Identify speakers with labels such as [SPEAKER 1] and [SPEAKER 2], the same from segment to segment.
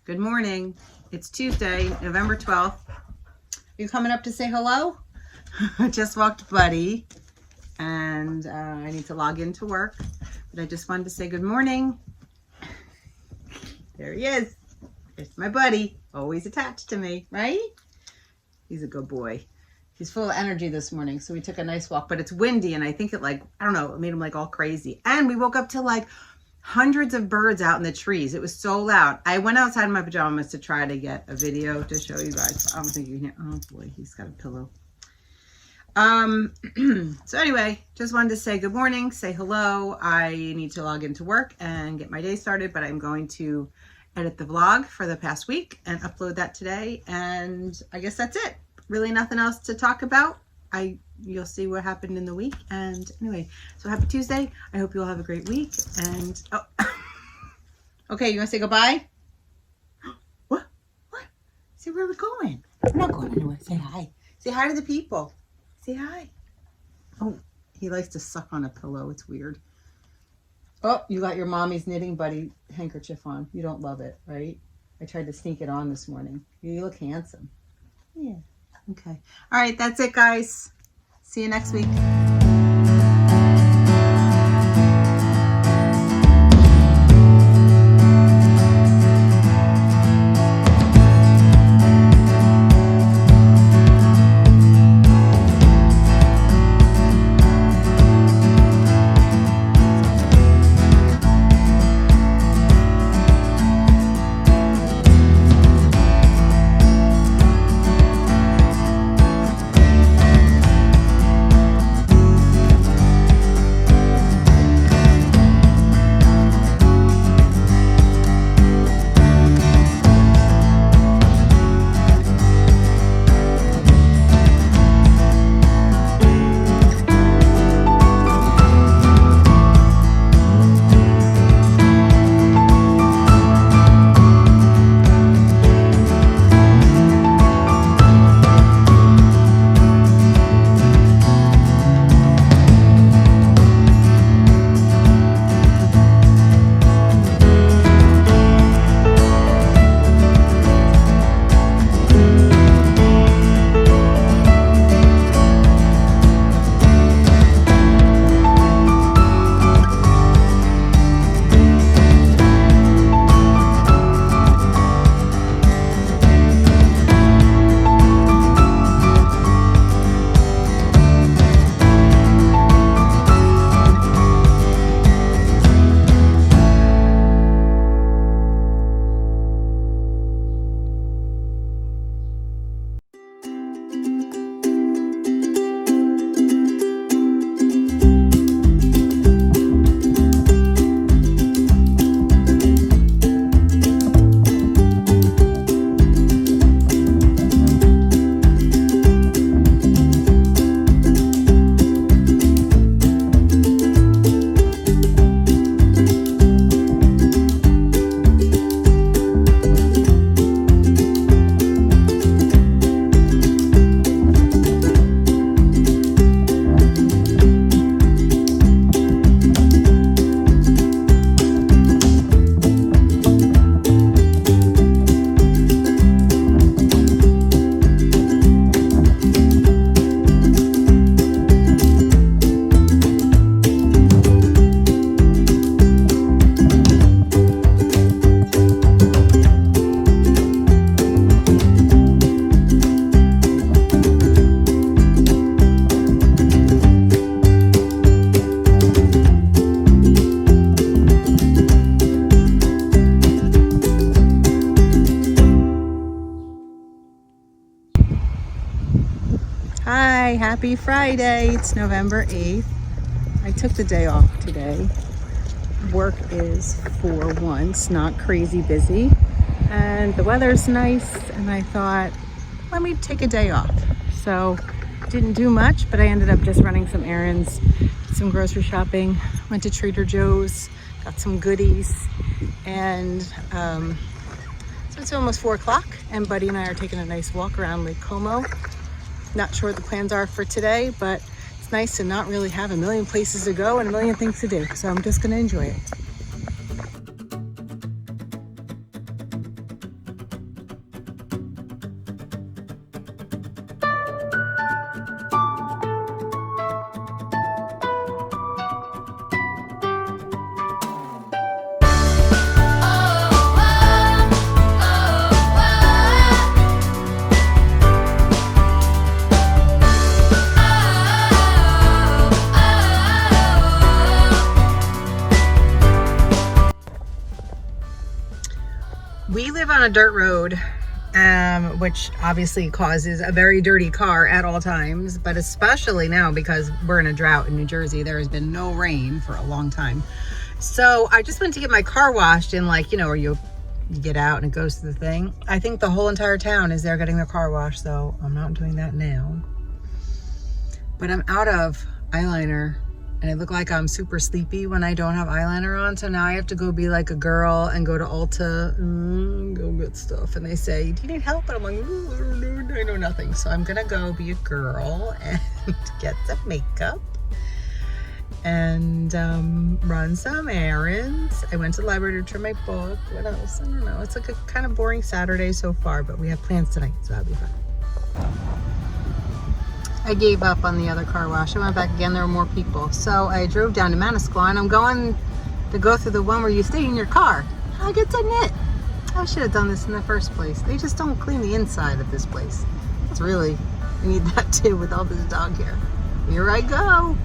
[SPEAKER 1] Good morning. It's Tuesday, November 12th. You coming up to say hello? I just walked Buddy and I need to log into work, but I just wanted to say good morning. There he is. There's my buddy, always attached to me, right? He's a good boy. He's full of energy this morning, so we took a nice walk, but it's windy and I think it I don't know, it made him all crazy. And we woke up to hundreds of birds out in the trees. It was so loud. I went outside in my pajamas to try to get a video to show you guys. I don't think you can hear. Oh boy, he's got a pillow. So anyway, just wanted to say good morning, say hello. I need to log into work and get my day started, but I'm going to edit the vlog for the past week and upload that today. And I guess that's it. Really nothing else to talk about. You'll see what happened in the week. And anyway, so happy Tuesday. I hope you all have a great week. And okay, you want to say goodbye? What? See where we're going? We're not going anywhere. Say hi. Say hi to the people. Say hi. Oh, he likes to suck on a pillow. It's weird. Oh, you got your mommy's knitting buddy handkerchief on. You don't love it, right? I tried to sneak it on this morning. You look handsome. Yeah. Okay. All right. That's it, guys. See you next week. Hi, happy Friday. It's November 8th. I took the day off today. Work is for once not crazy busy and the weather's nice, and I thought, let me take a day off. So didn't do much, but I ended up just running some errands, some grocery shopping, went to Trader Joe's, got some goodies, and so it's almost 4 o'clock and Buddy and I are taking a nice walk around Lake Como. Not sure what the plans are for today, but it's nice to not really have a million places to go and a million things to do. So I'm just going to enjoy it. We live on a dirt road, which obviously causes a very dirty car at all times, but especially now because we're in a drought in New Jersey. There has been no rain for a long time. So I just went to get my car washed in, like, you know, where you get out and it goes to the thing. I think the whole entire town is there getting their car washed, so I'm not doing that now. But I'm out of eyeliner. And I look like I'm super sleepy when I don't have eyeliner on. So now I have to go be like a girl and go to Ulta, go get stuff. And they say, do you need help? And I'm like, I know nothing. So I'm going to go be a girl and get some makeup and run some errands. I went to the library to return my book. What else? I don't know. It's like a kind of boring Saturday so far, but we have plans tonight, so that'll be fun. I gave up on the other car wash. I went back again. There were more people. So I drove down to Manasquan. I'm going to go through the one where you stay in your car. I get to knit. I should have done this in the first place. They just don't clean the inside of this place. It's really, I need that too with all this dog hair. Here I go.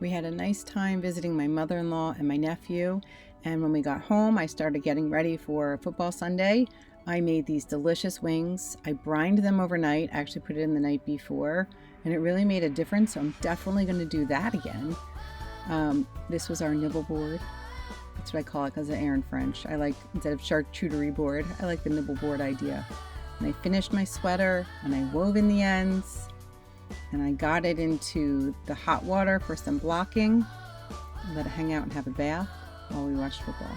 [SPEAKER 1] We had a nice time visiting my mother-in-law and my nephew, and when we got home I started getting ready for football Sunday. I made these delicious wings. I brined them overnight. I actually put it in the night before, and it really made a difference, so I'm definitely going to do that again. This was our nibble board. That's what I call it because of Aaron French. I like, instead of charcuterie board, I like the nibble board idea. And I finished my sweater and I wove in the ends. And I got it into the hot water for some blocking. Let it hang out and have a bath while we watched football.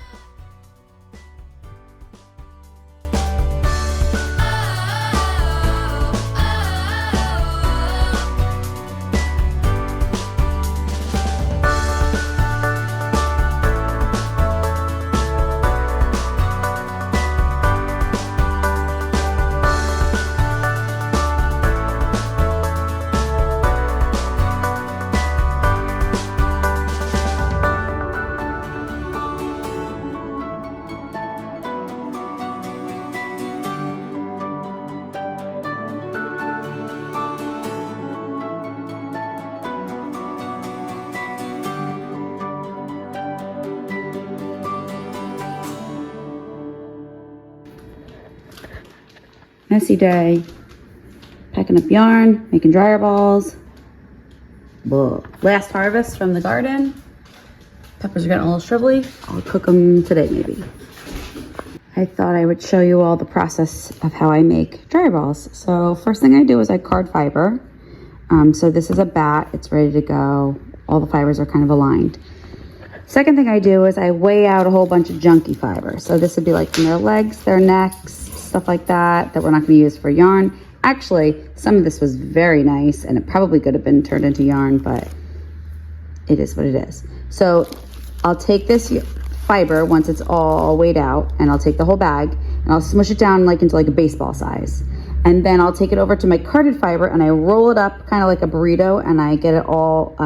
[SPEAKER 2] Messy day. Packing up yarn, making dryer balls. Whoa. Last harvest from the garden. Peppers are getting a little shrivelly. I'll cook them today maybe. I thought I would show you all the process of how I make dryer balls. So first thing I do is I card fiber. So this is a bat, it's ready to go. All the fibers are kind of aligned. Second thing I do is I weigh out a whole bunch of junky fiber. So this would be like from their legs, their necks, stuff like that we're not going to use for yarn. Actually, some of this was very nice and it probably could have been turned into yarn, but it is what it is. So I'll take this fiber once it's all weighed out, and I'll take the whole bag and I'll smush it down like into like a baseball size. And then I'll take it over to my carded fiber and I roll it up kind of like a burrito, and I get it all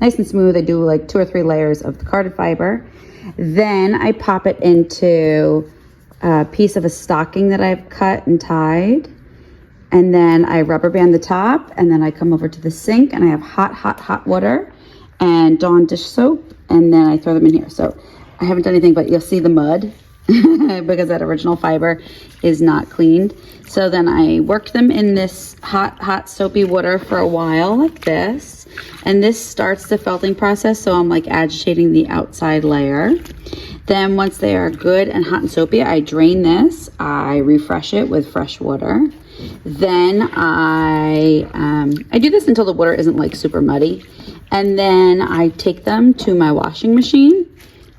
[SPEAKER 2] nice and smooth. I do like 2 or 3 layers of the carded fiber. Then I pop it into a piece of a stocking that I've cut and tied. And then I rubber band the top, and then I come over to the sink and I have hot water and Dawn dish soap, and then I throw them in here. So I haven't done anything, but you'll see the mud because that original fiber is not cleaned. So then I worked them in this hot soapy water for a while like this. And this starts the felting process. So I'm like agitating the outside layer. Then once they are good and hot and soapy, I drain this. I refresh it with fresh water. Then I do this until the water isn't like super muddy. And then I take them to my washing machine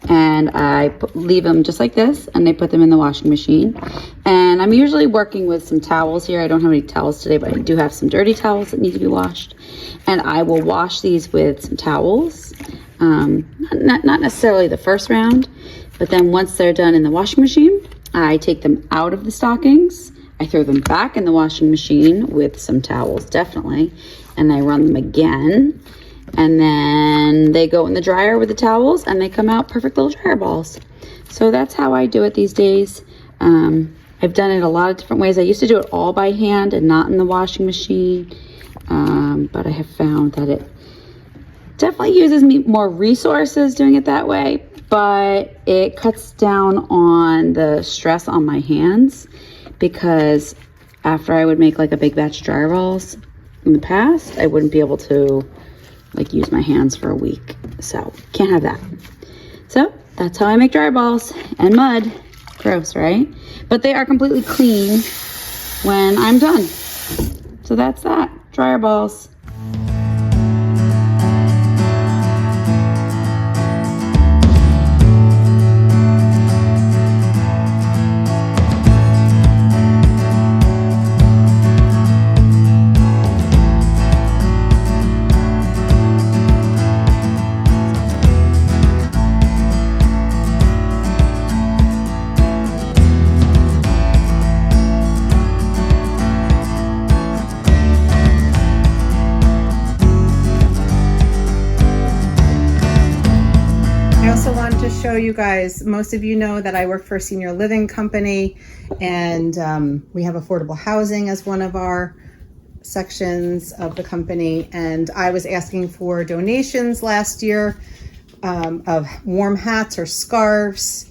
[SPEAKER 2] and I leave them just like this, and I put them in the washing machine. And I'm usually working with some towels here. I don't have any towels today, but I do have some dirty towels that need to be washed. And I will wash these with some towels. Not necessarily the first round, but then once they're done in the washing machine, I take them out of the stockings. I throw them back in the washing machine with some towels, definitely. And I run them again. And then they go in the dryer with the towels and they come out perfect little dryer balls. So that's how I do it these days. I've done it a lot of different ways. I used to do it all by hand and not in the washing machine. But I have found that it definitely uses me more resources doing it that way, but it cuts down on the stress on my hands, because after I would make like a big batch of dryer balls in the past, I wouldn't be able to like use my hands for a week. So can't have that. So that's how I make dryer balls and mud. Gross, right? But they are completely clean when I'm done. So that's that. Dryer balls.
[SPEAKER 1] Show you guys, most of you know that I work for a senior living company, and we have affordable housing as one of our sections of the company. And I was asking for donations last year of warm hats or scarves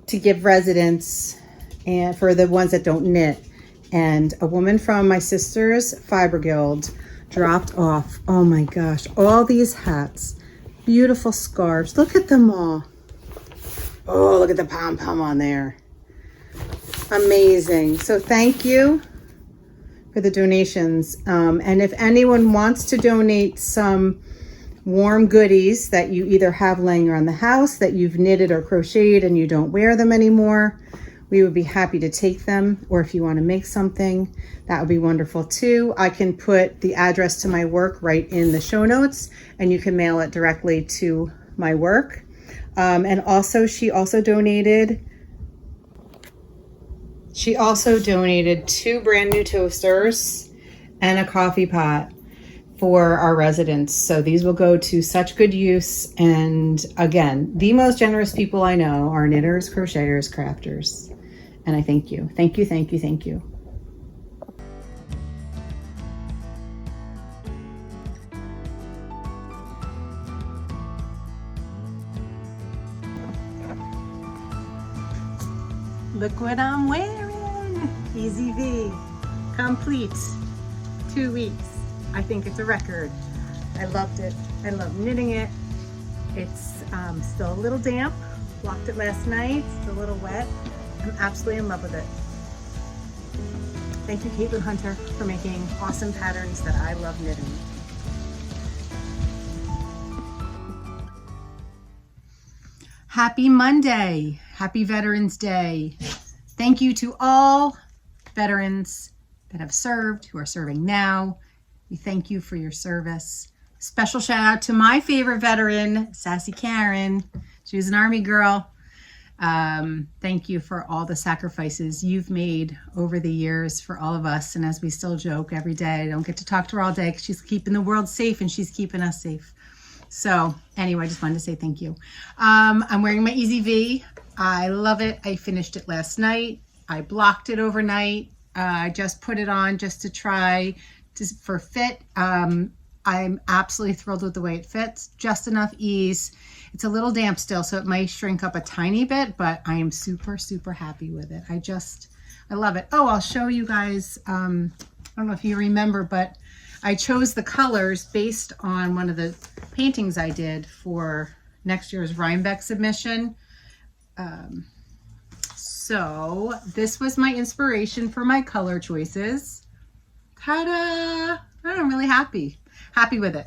[SPEAKER 1] to give residents, and for the ones that don't knit. And a woman from my sister's fiber guild dropped off, oh my gosh, all these hats, beautiful scarves. Look at them all. Oh, look at the pom-pom on there. Amazing. So thank you for the donations. And if anyone wants to donate some warm goodies that you either have laying around the house that you've knitted or crocheted and you don't wear them anymore, we would be happy to take them. Or if you want to make something, that would be wonderful too. I can put the address to my work right in the show notes, and you can mail it directly to my work. And also, she also donated 2 brand new toasters and a coffee pot for our residents. So these will go to such good use. And again, the most generous people I know are knitters, crocheters, crafters. And I thank you. Thank you, thank you, thank you. Look what I'm wearing. Easy V. Complete. 2 weeks. I think it's a record. I loved it. I love knitting it. It's still a little damp. Blocked it last night. It's a little wet. I'm absolutely in love with it. Thank you, Caitlin Hunter, for making awesome patterns that I love knitting. Happy Monday. Happy Veterans Day. Thank you to all veterans that have served, who are serving now. We thank you for your service. Special shout out to my favorite veteran, Sassy Karen. She was an Army girl. Thank you for all the sacrifices you've made over the years for all of us. And as we still joke every day, I don't get to talk to her all day because she's keeping the world safe and she's keeping us safe. So anyway, I just wanted to say thank you. I'm wearing my Easy V. I love it. I finished it last night. I blocked it overnight. I just put it on just to try for fit. I'm absolutely thrilled with the way it fits. Just enough ease. It's a little damp still, so it might shrink up a tiny bit, but I am super, super happy with it. I love it. Oh, I'll show you guys. I don't know if you remember, but I chose the colors based on one of the paintings I did for next year's Rhinebeck submission. So this was my inspiration for my color choices. Ta-da! I'm really happy with it.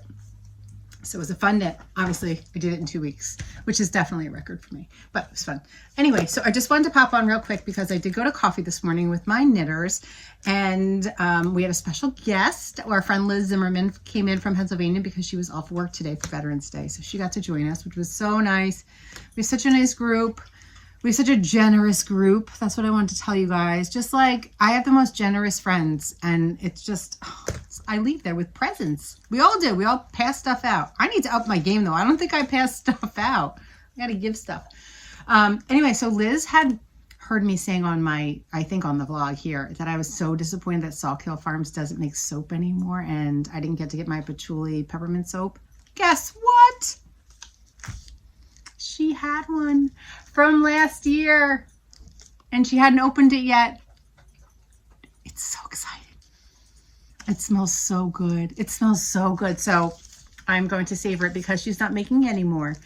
[SPEAKER 1] So it was a fun knit. Obviously, I did it in 2 weeks, which is definitely a record for me, but it was fun. Anyway, so I just wanted to pop on real quick because I did go to coffee this morning with my knitters, and we had a special guest. Our friend Liz Zimmerman came in from Pennsylvania because she was off work today for Veterans Day, so she got to join us, which was so nice. We have such a nice group. We have such a generous group. That's what I wanted to tell you guys. Just like, I have the most generous friends, and it's just, I leave there with presents. We all do. We all pass stuff out. I need to up my game, though. I don't think I pass stuff out. I got to give stuff. Anyway, so Liz had heard me saying on my, I think on the vlog here, that I was so disappointed that Saltkill Farms doesn't make soap anymore, and I didn't get to get my patchouli peppermint soap. Guess what? She had one from last year, and she hadn't opened it yet. It's so exciting. It smells so good. It smells so good. So I'm going to savor it because she's not making any more.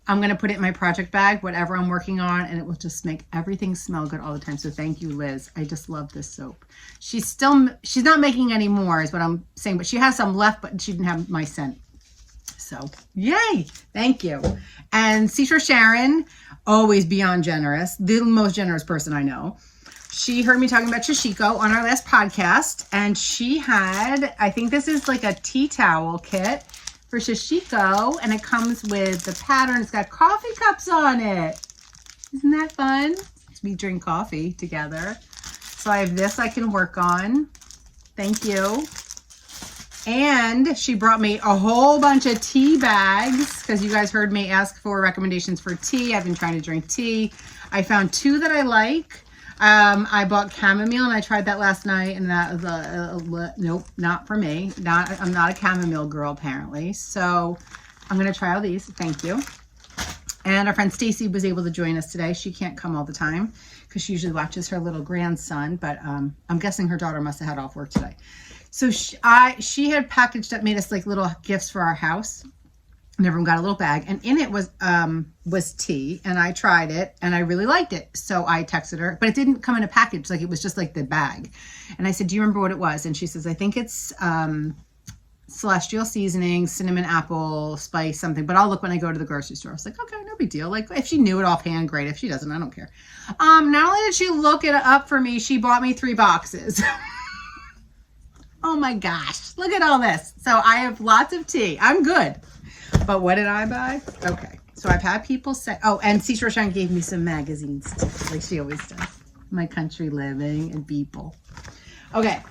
[SPEAKER 1] I'm going to put it in my project bag, whatever I'm working on, and it will just make everything smell good all the time. So thank you, Liz. I just love this soap. She's not making any more is what I'm saying, but she has some left, but she didn't have my scent. So yay, thank you. And Seashore Sharon, always beyond generous, the most generous person I know. She heard me talking about Shishiko on our last podcast, and she had, I think this is like a tea towel kit for Shishiko, and it comes with the pattern. It's got coffee cups on it. Isn't that fun? We drink coffee together. So I have this I can work on. Thank you. And she brought me a whole bunch of tea bags because you guys heard me ask for recommendations for tea. I've been trying to drink tea. I found 2 that I like. I bought chamomile and I tried that last night, and that was nope, not for me. I'm not a chamomile girl apparently. So I'm going to try all these. Thank you. And our friend Stacy was able to join us today. She can't come all the time because she usually watches her little grandson, but I'm guessing her daughter must have had off work today. So she had packaged up, made us like little gifts for our house, and everyone got a little bag, and in it was tea, and I tried it and I really liked it. So I texted her, but it didn't come in a package, like it was just like the bag. And I said, do you remember what it was? And she says, I think it's celestial seasoning, cinnamon, apple, spice, something, but I'll look when I go to the grocery store. I was like, okay, no big deal. Like if she knew it offhand, great. If she doesn't, I don't care. Not only did she look it up for me, she bought me 3 boxes. Oh my gosh, look at all this. So I have lots of tea. I'm good. But what did I buy? Okay. So I've had people say, oh, and Seashore Shine gave me some magazines too, like she always does. My Country Living and People. Okay.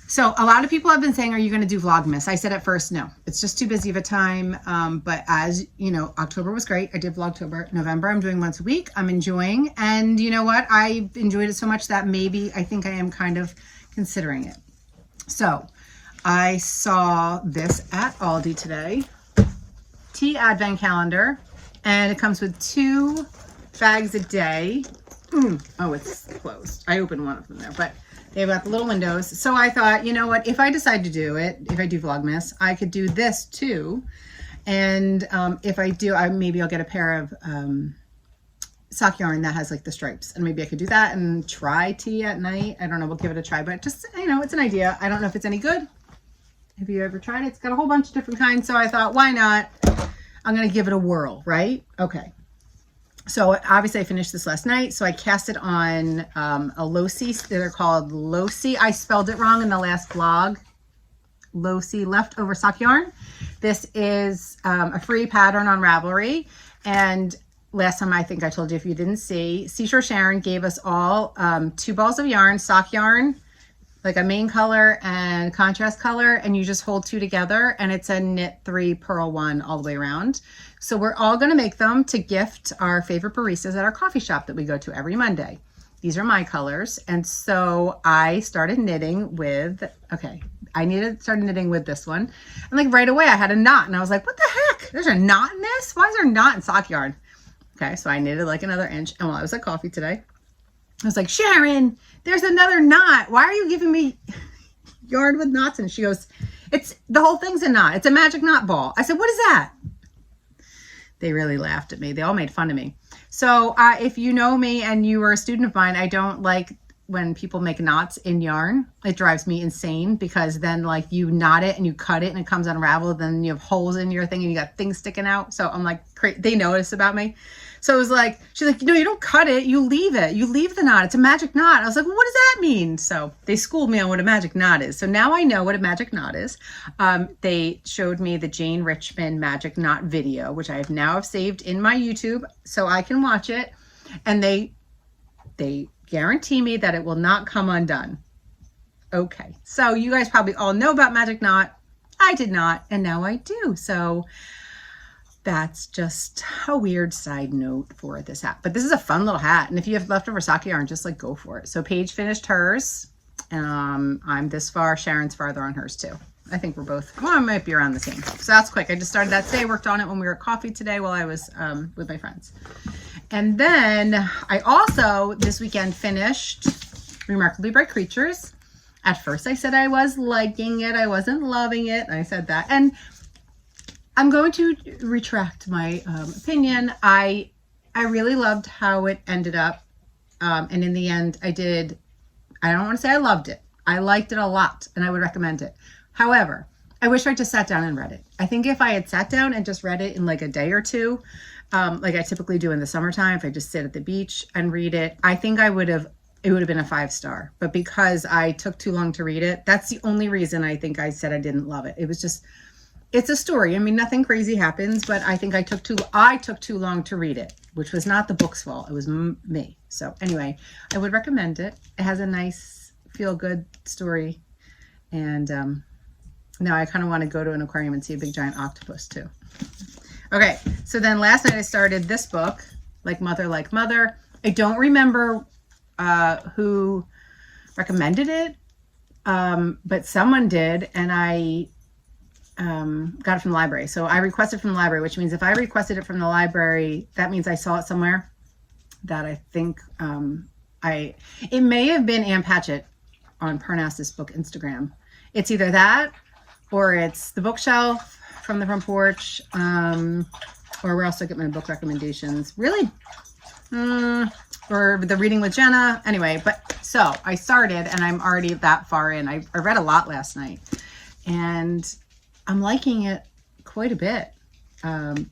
[SPEAKER 1] So a lot of people have been saying, are you going to do Vlogmas? I said at first, no. It's just too busy of a time. But as you know, October was great. I did Vlogtober. November, I'm doing once a week. I'm enjoying. And you know what? I enjoyed it so much that maybe I think I am kind of considering it. So I saw this at Aldi today. Tea advent calendar. And it comes with 2 bags a day. Oh, it's closed. I opened one of them there, but they've got the little windows. So I thought, you know what, if I decide to do it, if I do Vlogmas, I could do this too. And if I do, maybe I'll get a pair of sock yarn that has like the stripes, and maybe I could do that and try tea at night. I don't know, we'll give it a try, but just, you know, it's an idea. I don't know if it's any good. Have you ever tried it? It's got a whole bunch of different kinds. So I thought, why not? I'm going to give it a whirl, right? Okay. So obviously I finished this last night. So I cast it on a Losi. They're called Losi. I spelled it wrong in the last vlog. Losi leftover sock yarn. This is a free pattern on Ravelry. And last time I think I told you, if you didn't see, Seashore Sharon gave us all 2 balls of yarn, sock yarn, like a main color and contrast color, and you just hold 2 together, and it's a knit 3, purl 1 all the way around. So we're all going to make them to gift our favorite baristas at our coffee shop that we go to every Monday. these are my colors. And so I started knitting with, started knitting with this one. And like right away I had a knot and I was like, what the heck? There's a knot in this? Why is there a knot in sock yarn? Okay, so I knitted like another inch. And while I was at coffee today, I was like, Sharon, there's another knot. Why are you giving me yarn with knots? And she goes, the whole thing's a knot. It's a magic knot ball. I said, what is that? They really laughed at me. They all made fun of me. So if you know me and you are a student of mine, I don't like when people make knots in yarn. It drives me insane because then like you knot it and you cut it and it comes unraveled. Then you have holes in your thing and you got things sticking out. So I'm like, they know this about me. So it was like, she's like, no, you don't cut it. You leave it. You leave the knot. It's a magic knot. I was like, well, what does that mean? So they schooled me on what a magic knot is. So now I know what a magic knot is. They showed me the Jane Richmond magic knot video, which I have now saved in my YouTube so I can watch it. And they guarantee me that it will not come undone. Okay. So you guys probably all know about magic knot. I did not. And now I do. So that's just a weird side note for this hat. But this is a fun little hat. And if you have leftover sock yarn, just like go for it. So Paige finished hers. I'm this far. Sharon's farther on hers too. I think we're both, well, I might be around the same. So that's quick. I just started that today. Worked on it when we were at coffee today while I was with my friends. And then I also this weekend finished Remarkably Bright Creatures. At first I said I was liking it. I wasn't loving it. I said that. And I'm going to retract my opinion. I really loved how it ended up. And in the end, I don't want to say I loved it. I liked it a lot and I would recommend it. However, I wish I just sat down and read it. I think if I had sat down and just read it in like a day or two, like I typically do in the summertime, if I just sit at the beach and read it, I think it would have been a 5-star. But because I took too long to read it, that's the only reason I think I said I didn't love it. It was just, it's a story. I mean, nothing crazy happens, but I think I took too long to read it, which was not the book's fault. It was me. So anyway, I would recommend it. It has a nice feel-good story. And now I kind of want to go to an aquarium and see a big giant octopus too. Okay, so then last night I started this book, Like Mother, Like Mother. I don't remember who recommended it, but someone did, and I got it from the library. So I requested from the library, which means if I requested it from the library, that means I saw it somewhere that I think it may have been Ann Patchett on Parnassus Book Instagram. It's either that or it's The Bookshelf from the Front Porch, or where else do I get my book recommendations? Really? Or the Reading with Jenna. Anyway, but so I started and I'm already that far in. I read a lot last night and I'm liking it quite a bit.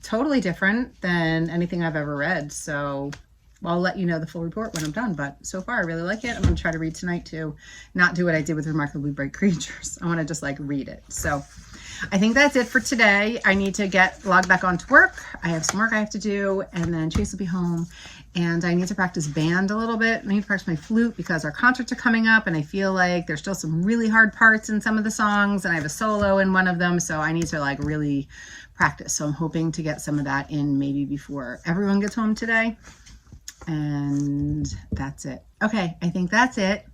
[SPEAKER 1] Totally different than anything I've ever read. So I'll let you know the full report when I'm done. But so far, I really like it. I'm going to try to read tonight too. Not do what I did with Remarkably Bright Creatures. I want to just like read it. So I think that's it for today. I need to log back onto work. I have some work I have to do. And then Chase will be home. And I need to practice band a little bit. I need to practice my flute because our concerts are coming up. And I feel like there's still some really hard parts in some of the songs. And I have a solo in one of them. So I need to like really practice. So I'm hoping to get some of that in maybe before everyone gets home today. And that's it. Okay, I think that's it.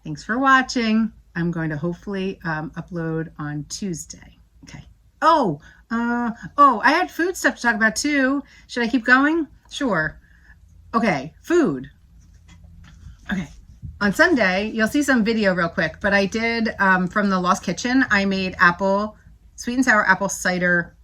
[SPEAKER 1] Thanks for watching. I'm going to hopefully upload on Tuesday. Okay. Oh, I had food stuff to talk about too. Should I keep going? Sure. Okay, food. Okay. On Sunday, you'll see some video real quick, but I did from the Lost Kitchen, I made sweet and sour apple cider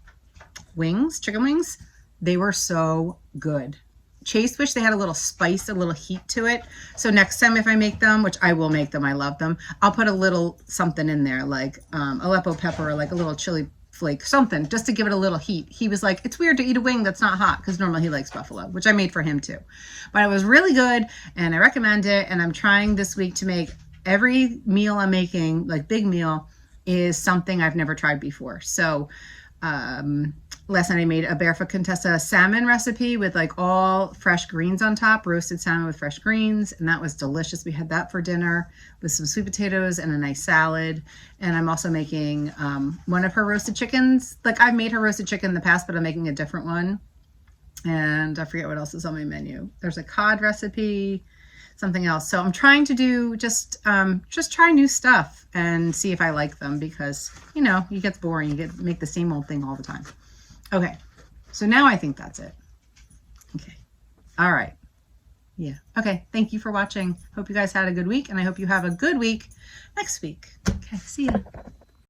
[SPEAKER 1] wings, chicken wings. They were so good. Chase wished they had a little spice, a little heat to it. So next time if I make them, which I will make them, I love them, I'll put a little something in there, like Aleppo pepper or like a little chili flake, something, just to give it a little heat. He was like, it's weird to eat a wing that's not hot, because normally he likes buffalo, which I made for him too. But it was really good, and I recommend it, and I'm trying this week to make every meal I'm making, like big meal, is something I've never tried before. So last night I made a Barefoot Contessa salmon recipe with like all fresh greens on top, roasted salmon with fresh greens, and that was delicious. We had that for dinner with some sweet potatoes and a nice salad. And I'm also making one of her roasted chickens. Like I've made her roasted chicken in the past, but I'm making a different one. And I forget what else is on my menu. There's a cod recipe. something else. So I'm trying to do just try new stuff and see if I like them, because, you know, you get boring. You make the same old thing all the time. Okay. So now I think that's it. Okay. All right. Yeah. Okay. Thank you for watching. Hope you guys had a good week, and I hope you have a good week next week. Okay. See ya.